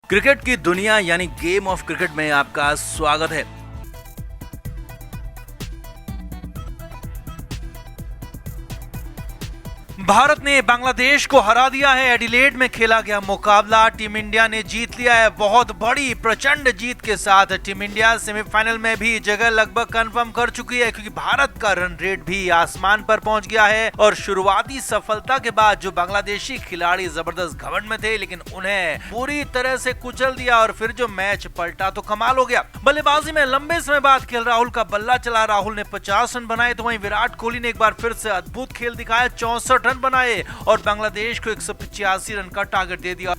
Cricket की दुनिया यानी गेम ऑफ क्रिकेट में आपका स्वागत है। भारत ने बांग्लादेश को हरा दिया है। एडिलेड में खेला गया मुकाबला टीम इंडिया ने जीत लिया है। बहुत बड़ी प्रचंड जीत के साथ टीम इंडिया सेमीफाइनल में भी जगह लगभग कंफर्म कर चुकी है, क्योंकि भारत का रन रेट भी आसमान पर पहुंच गया है। और शुरुआती सफलता के बाद जो बांग्लादेशी खिलाड़ी जबरदस्त घमंड में थे, लेकिन उन्हें पूरी तरह से कुचल दिया और फिर जो मैच पलटा तो कमाल हो गया। बल्लेबाजी में लंबे समय बाद खेल राहुल का बल्ला चला। राहुल ने 50 रन बनाए, तो वहीं विराट कोहली ने एक बार फिर से अद्भुत खेल दिखाया, 64 रन बनाए और बांग्लादेश को 185 रन का टारगेट दे दिया।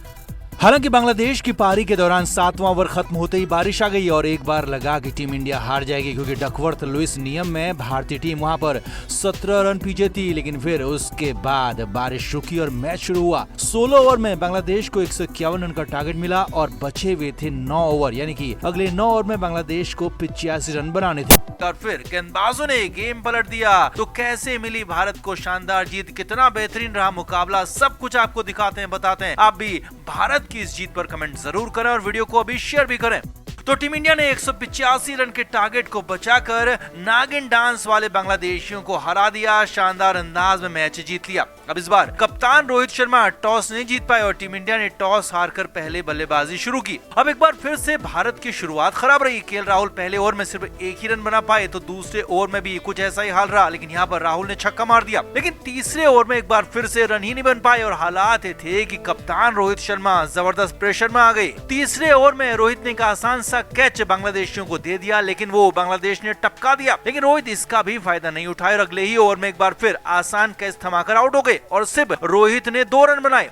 हालांकि बांग्लादेश की पारी के दौरान 7वां ओवर खत्म होते ही बारिश आ गई और एक बार लगा कि टीम इंडिया हार जाएगी, क्योंकि डकवर्थ लुइस नियम में भारतीय टीम वहां पर 17 रन पीछे थी। लेकिन फिर उसके बाद बारिश रुकी और मैच शुरू हुआ। 16 ओवर में बांग्लादेश को 151 रन का टारगेट मिला और बचे हुए थे 9 ओवर, यानी कि अगले 9 ओवर में बांग्लादेश को 85 रन बनाने थे। और फिर गेंदबाजों ने गेम पलट दिया। तो कैसे मिली भारत को शानदार जीत, कितना बेहतरीन रहा मुकाबला, सब कुछ आपको दिखाते हैं, बताते हैं। आप भी भारत की इस जीत पर कमेंट जरूर करें और वीडियो को अभी शेयर भी करें। तो टीम इंडिया ने 185 रन के टारगेट को बचाकर नागिन डांस वाले बांग्लादेशियों को हरा दिया। शानदार अंदाज में मैच जीत लिया। अब इस बार कप्तान रोहित शर्मा टॉस नहीं जीत पाए और टीम इंडिया ने टॉस हारकर पहले बल्लेबाजी शुरू की। अब एक बार फिर से भारत की शुरुआत खराब रही। केएल राहुल पहले ओवर में सिर्फ एक ही रन बना पाए, तो दूसरे ओवर में भी कुछ ऐसा ही हाल रहा, लेकिन यहाँ पर राहुल ने छक्का मार दिया। लेकिन तीसरे ओवर में एक बार फिर से रन ही नहीं बन पाए और हालात ये थे कि कप्तान रोहित शर्मा जबरदस्त प्रेशर में आ गए। तीसरे ओवर में रोहित ने एक आसान सा कैच बांग्लादेशियों को दे दिया, लेकिन वो बांग्लादेश ने टपका दिया। लेकिन रोहित इसका भी फायदा नहीं उठाया और अगले ही ओवर में एक बार फिर आसान कैच थमाकर आउट हो गए और सिर्फ रोहित ने 2 रन बनाए।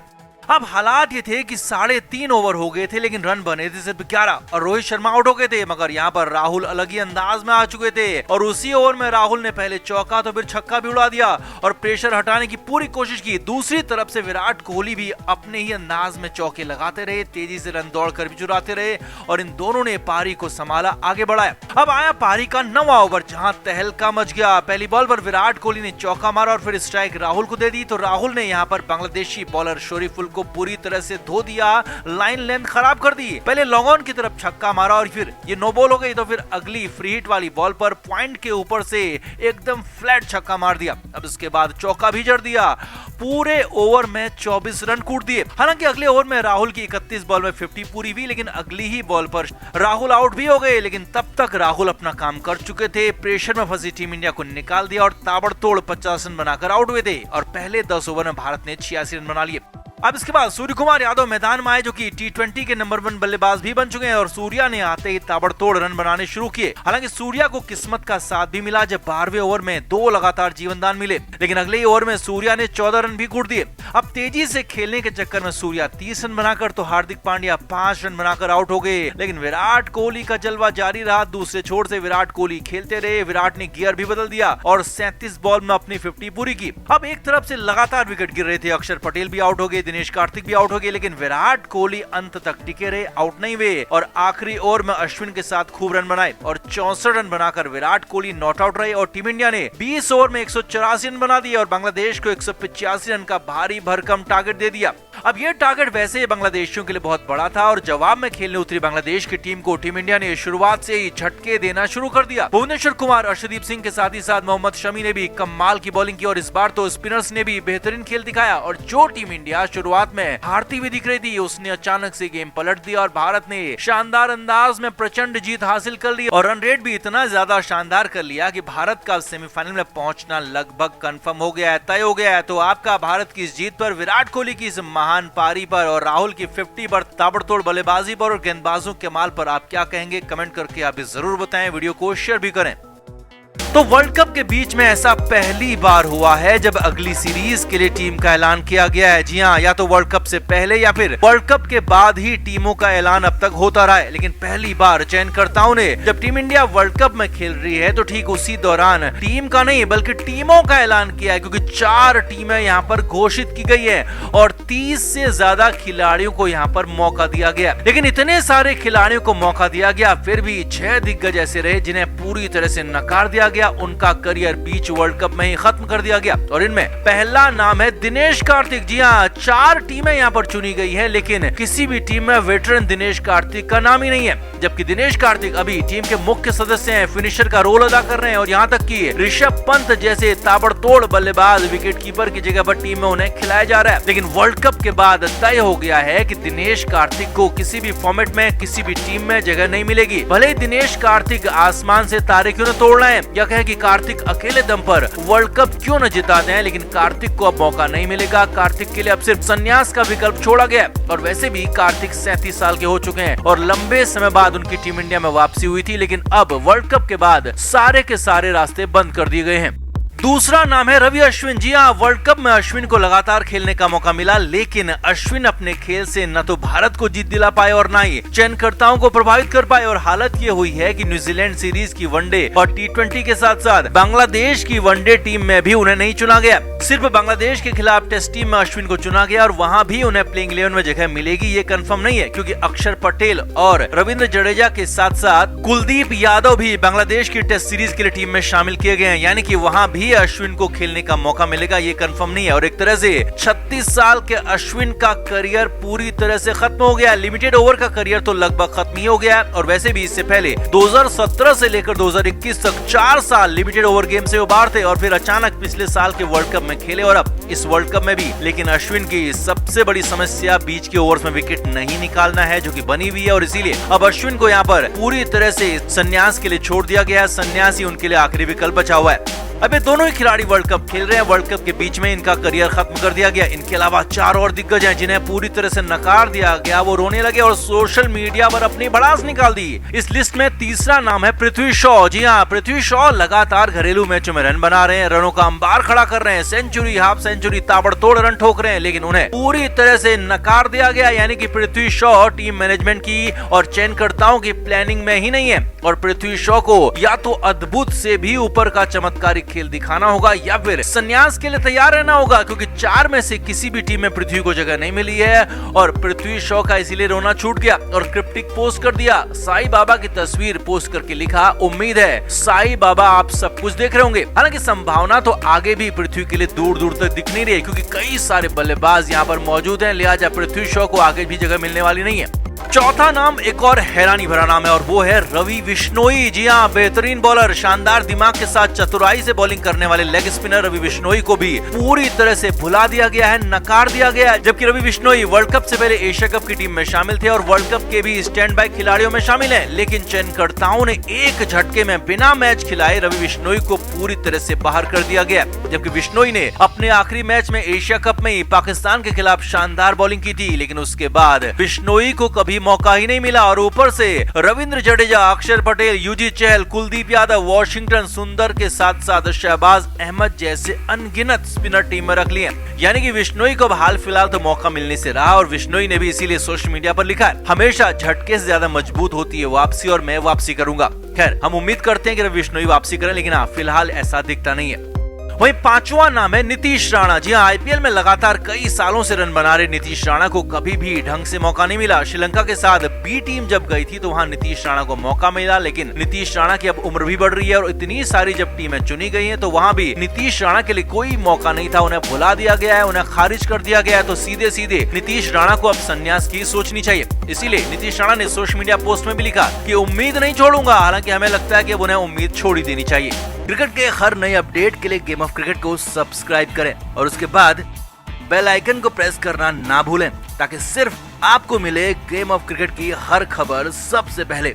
अब हालात ये थे कि 3.5 ओवर हो गए थे, लेकिन रन बने थे सिर्फ 11 और रोहित शर्मा आउट हो गए थे। मगर यहाँ पर राहुल अलग ही अंदाज में आ चुके थे और उसी ओवर में राहुल ने पहले चौका तो फिर छक्का भी उड़ा दिया और प्रेशर हटाने की पूरी कोशिश की। दूसरी तरफ से विराट कोहली भी अपने ही अंदाज में चौके लगाते रहे, तेजी से रन दौड़कर भी चुराते रहे और इन दोनों ने पारी को संभाला, आगे बढ़ाया। अब आया पारी का 9वां ओवर, जहां तहलका मच गया। पहली बॉल पर विराट कोहली ने चौका मारा और फिर स्ट्राइक राहुल को दे दी, तो राहुल ने यहाँ पर बांग्लादेशी बॉलर शरीफुल को पूरी तरह से धो दिया, लाइन लेंथ खराब कर दी। पहले लॉन्ग ऑन की तरफ छक्का मारा और फिर ये नो बॉल हो गई, तो फिर अगली फ्री हिट वाली बॉल पर पॉइंट के ऊपर से एकदम फ्लैट छक्का मार दिया। अब इसके बाद चौका भी जड़ दिया। पूरे ओवर में 24 रन कूट दिए। हालांकि अगले ओवर में राहुल की 31 बॉल में 50 पूरी हुई, लेकिन अगली ही बॉल पर राहुल आउट भी हो गए। लेकिन तब तक राहुल अपना काम कर चुके थे। प्रेशर में फंसी टीम इंडिया को निकाल दिया और ताबड़तोड़ 50 रन बनाकर आउट हुए थे और पहले 10 ओवर में भारत ने 86 रन बना लिए। अब इसके बाद सूर्य कुमार यादव मैदान में आए, जो कि T20 के नंबर 1 बल्लेबाज भी बन चुके हैं और सूर्या ने आते ही ताबड़तोड़ रन बनाने शुरू किए। हालांकि सूर्या को किस्मत का साथ भी मिला, जब 12वें ओवर में 2 लगातार जीवनदान मिले, लेकिन अगले ही ओवर में सूर्या ने 14 रन भी कूट दिए। अब तेजी से खेलने के चक्कर में सूर्या 30 रन बनाकर तो हार्दिक पांड्या 5 रन बनाकर आउट हो गए। लेकिन विराट कोहली का जलवा जारी रहा। दूसरे छोर से विराट कोहली खेलते रहे। विराट ने गियर भी बदल दिया और 37 बॉल में अपनी 50 पूरी की। अब एक तरफ से लगातार विकेट गिर रहे थे। अक्षर पटेल भी आउट हो गए, दिनेश कार्तिक भी आउट हो गए, लेकिन विराट कोहली अंत तक टिके रहे, आउट नहीं हुए और आखिरी ओवर में अश्विन के साथ खूब रन बनाए और 64 रन बनाकर विराट कोहली नॉट आउट रहे और टीम इंडिया ने 20 ओवर में 184 रन बना दिए और बांग्लादेश को 185 रन का भारी भरकम टारगेट दे दिया। अब ये टारगेट वैसे ही बांग्लादेशियों के लिए बहुत बड़ा था और जवाब में खेलने उतरी बांग्लादेश की टीम को टीम इंडिया ने शुरुआत से ही झटके देना शुरू कर दिया। भुवनेश्वर कुमार, अर्शदीप सिंह के साथ ही साथ मोहम्मद शमी ने भी कमाल की बॉलिंग की और इस बार तो स्पिनर्स ने भी बेहतरीन खेल दिखाया और जो टीम इंडिया शुरुआत में हारती हुई दिख रही थी, उसने अचानक से गेम पलट दिया और भारत ने शानदार अंदाज में प्रचंड जीत हासिल कर ली और रन रेट भी इतना ज्यादा शानदार कर लिया कि भारत का सेमीफाइनल में पहुंचना लगभग कंफर्म हो गया है, तय हो गया है। तो आपका भारत की इस जीत पर, विराट कोहली की इस महान पारी पर और राहुल की 50 पर, ताबड़तोड़ बल्लेबाजी पर और गेंदबाजों के कमाल पर आप क्या कहेंगे? कमेंट करके आप जरूर बताएं। वीडियो को शेयर भी करें। तो वर्ल्ड कप के बीच में ऐसा पहली बार हुआ है जब अगली सीरीज के लिए टीम का ऐलान किया गया है। जी हाँ, या तो वर्ल्ड कप से पहले या फिर वर्ल्ड कप के बाद ही टीमों का ऐलान अब तक होता रहा है, लेकिन पहली बार चयनकर्ताओं ने, जब टीम इंडिया वर्ल्ड कप में खेल रही है, तो ठीक उसी दौरान टीम का नहीं बल्कि टीमों का ऐलान किया है, क्योंकि 4 टीमें यहाँ पर घोषित की गई है और 30 से ज्यादा खिलाड़ियों को यहाँ पर मौका दिया गया। लेकिन इतने सारे खिलाड़ियों को मौका दिया गया, फिर भी 6 दिग्गज ऐसे रहे जिन्हें पूरी तरह से नकार दिया गया। उनका करियर बीच वर्ल्ड कप में ही खत्म कर दिया गया। और इनमें पहला नाम है दिनेश कार्तिक। जी हाँ, 4 टीमें यहाँ पर चुनी गई है, लेकिन किसी भी टीम में वेटरन दिनेश कार्तिक का नाम ही नहीं है। जबकि दिनेश कार्तिक अभी टीम के मुख्य सदस्य हैं, फिनिशर का रोल अदा कर रहे हैं और यहाँ तक कि ऋषभ पंत जैसे ताबड़तोड़ बल्लेबाज विकेट कीपर की जगह पर टीम में उन्हें खिलाया जा रहा है। लेकिन वर्ल्ड कप के बाद तय हो गया है कि दिनेश कार्तिक को किसी भी फॉर्मेट में किसी भी टीम में जगह नहीं मिलेगी। भले ही दिनेश कार्तिक आसमान से तारे क्यों न तोड़ रहे हैं या कहे कि कार्तिक अकेले दम पर वर्ल्ड कप क्यों न जिताते हैं, लेकिन कार्तिक को अब मौका नहीं मिलेगा। कार्तिक के लिए अब सिर्फ संन्यास का विकल्प छोड़ा गया और वैसे भी कार्तिक 37 साल के हो चुके हैं और लंबे समय बाद उनकी टीम इंडिया में वापसी हुई थी। लेकिन अब वर्ल्ड कप के बाद सारे के सारे रास्ते बंद कर दिए गए हैं। दूसरा नाम है रवि अश्विन। जी हाँ, वर्ल्ड कप में अश्विन को लगातार खेलने का मौका मिला, लेकिन अश्विन अपने खेल से न तो भारत को जीत दिला पाए और न ही चयनकर्ताओं को प्रभावित कर पाए। और हालत ये हुई है कि न्यूजीलैंड सीरीज की वनडे और T20 के साथ साथ बांग्लादेश की वनडे टीम में भी उन्हें नहीं चुना गया। सिर्फ बांग्लादेश के खिलाफ टेस्ट टीम में अश्विन को चुना गया और वहां भी उन्हें प्लेइंग 11 में जगह मिलेगी ये कंफर्म नहीं है, क्योंकि अक्षर पटेल और रविंद्र जडेजा के साथ साथ कुलदीप यादव भी बांग्लादेश की टेस्ट सीरीज के लिए टीम में शामिल किए गए हैं। यानी कि वहां भी अश्विन को खेलने का मौका मिलेगा ये कंफर्म नहीं है। और एक तरह से 36 साल के अश्विन का करियर पूरी तरह से खत्म हो गया। लिमिटेड ओवर का करियर तो लगभग खत्म ही हो गया और वैसे भी इससे पहले 2017 से लेकर 2021 तक 4 साल लिमिटेड ओवर गेम से उबार थे और फिर अचानक पिछले साल के वर्ल्ड कप में खेले और अब इस वर्ल्ड कप में भी। लेकिन अश्विन की सबसे बड़ी समस्या बीच के ओवर्स में विकेट नहीं निकालना है, जो कि बनी हुई है और इसीलिए अब अश्विन को यहाँ पर पूरी तरह से संन्यास के लिए छोड़ दिया गया है। संन्यास ही उनके लिए आखिरी विकल्प बचा हुआ है। अब ये दोनों ही खिलाड़ी वर्ल्ड कप खेल रहे हैं। वर्ल्ड कप के बीच में इनका करियर खत्म कर दिया गया। इनके अलावा 4 और दिग्गज हैं जिन्हें पूरी तरह से नकार दिया गया। वो रोने लगे और सोशल मीडिया पर अपनी भड़ास निकाल दी। इस लिस्ट में तीसरा नाम है पृथ्वी शॉ। जी हाँ, पृथ्वी शॉ लगातार घरेलू मैचों में रन बना रहे हैं, रनों का अंबार खड़ा कर रहे हैं, सेंचुरी हाफ सेंचुरी ताबड़तोड़ रन ठोक रहे हैं, लेकिन उन्हें पूरी तरह से नकार दिया गया। यानी कि पृथ्वी शॉ टीम मैनेजमेंट की और चयनकर्ताओं की प्लानिंग में ही नहीं है और पृथ्वी शॉ को या तो अद्भुत से भी ऊपर का चमत्कारिक खेल दिखाना होगा या फिर संन्यास के लिए तैयार रहना होगा, क्योंकि 4 में से किसी भी टीम में पृथ्वी को जगह नहीं मिली है। और पृथ्वी शॉ का इसीलिए रोना छूट गया और क्रिप्टिक पोस्ट कर दिया। साईं बाबा की तस्वीर पोस्ट करके लिखा, उम्मीद है साईं बाबा आप सब कुछ देख रहे होंगे। हालांकि संभावना तो आगे भी पृथ्वी के लिए दूर दूर तक दिख नहीं रही है, क्योंकि कई सारे बल्लेबाज यहाँ पर मौजूद हैं, लिहाजा पृथ्वी शॉ को आगे भी जगह मिलने वाली नहीं है। चौथा नाम एक और हैरानी भरा नाम है और वो है रवि बिश्नोई। जी हाँ, बेहतरीन बॉलर, शानदार दिमाग के साथ चतुराई से बॉलिंग करने वाले लेग स्पिनर रवि बिश्नोई को भी पूरी तरह से भुला दिया गया है, नकार दिया गया है। जबकि रवि बिश्नोई वर्ल्ड कप से पहले एशिया कप की टीम में शामिल थे और वर्ल्ड कप के भी स्टैंड बाय खिलाड़ियों में शामिल हैं, लेकिन चयनकर्ताओं ने एक झटके में बिना मैच खिलाए रवि बिश्नोई को पूरी तरह से बाहर कर दिया गया। जबकि बिश्नोई ने अपने आखिरी मैच में एशिया कप में ही पाकिस्तान के खिलाफ शानदार बॉलिंग की थी, लेकिन उसके बाद बिश्नोई को कभी मौका ही नहीं मिला। और ऊपर से रविंद्र जडेजा, अक्षर पटेल, युजी चहल, कुलदीप यादव, वॉशिंगटन सुंदर के साथ साथ शहबाज अहमद जैसे अनगिनत स्पिनर टीम में रख लिए। यानी कि बिश्नोई को हाल फिलहाल तो मौका मिलने से रहा और बिश्नोई ने भी इसीलिए सोशल मीडिया पर लिखा है, हमेशा झटके से ज्यादा मजबूत होती है वापसी और मैं वापसी करूंगा। खैर, हम उम्मीद करते हैं कि रवि बिश्नोई वापसी करें, लेकिन फिलहाल ऐसा दिखता नहीं है। वहीं 5वां नाम है नीतीश राणा। जी हाँ, आईपीएल में लगातार कई सालों से रन बना रहे नीतीश राणा को कभी भी ढंग से मौका नहीं मिला। श्रीलंका के साथ बी टीम जब गई थी तो वहां नीतीश राणा को मौका मिला, लेकिन नीतीश राणा की अब उम्र भी बढ़ रही है और इतनी सारी जब टीमें चुनी गई हैं तो वहां भी नीतीश राणा के लिए कोई मौका नहीं था। उन्हें भुला दिया गया है, उन्हें खारिज कर दिया गया है। तो सीधे सीधे नीतीश राणा को अब संन्यास की सोचनी चाहिए। इसीलिए नीतीश राणा ने सोशल मीडिया पोस्ट में भी लिखा कि उम्मीद नहीं छोड़ूंगा, हालांकि हमें लगता है कि अब उन्हें उम्मीद छोड़ ही देनी चाहिए। क्रिकेट के हर नए अपडेट के लिए गेम ऑफ क्रिकेट को सब्सक्राइब करें और उसके बाद बेल आइकन को प्रेस करना ना भूलें, ताकि सिर्फ आपको मिले गेम ऑफ क्रिकेट की हर खबर सबसे पहले।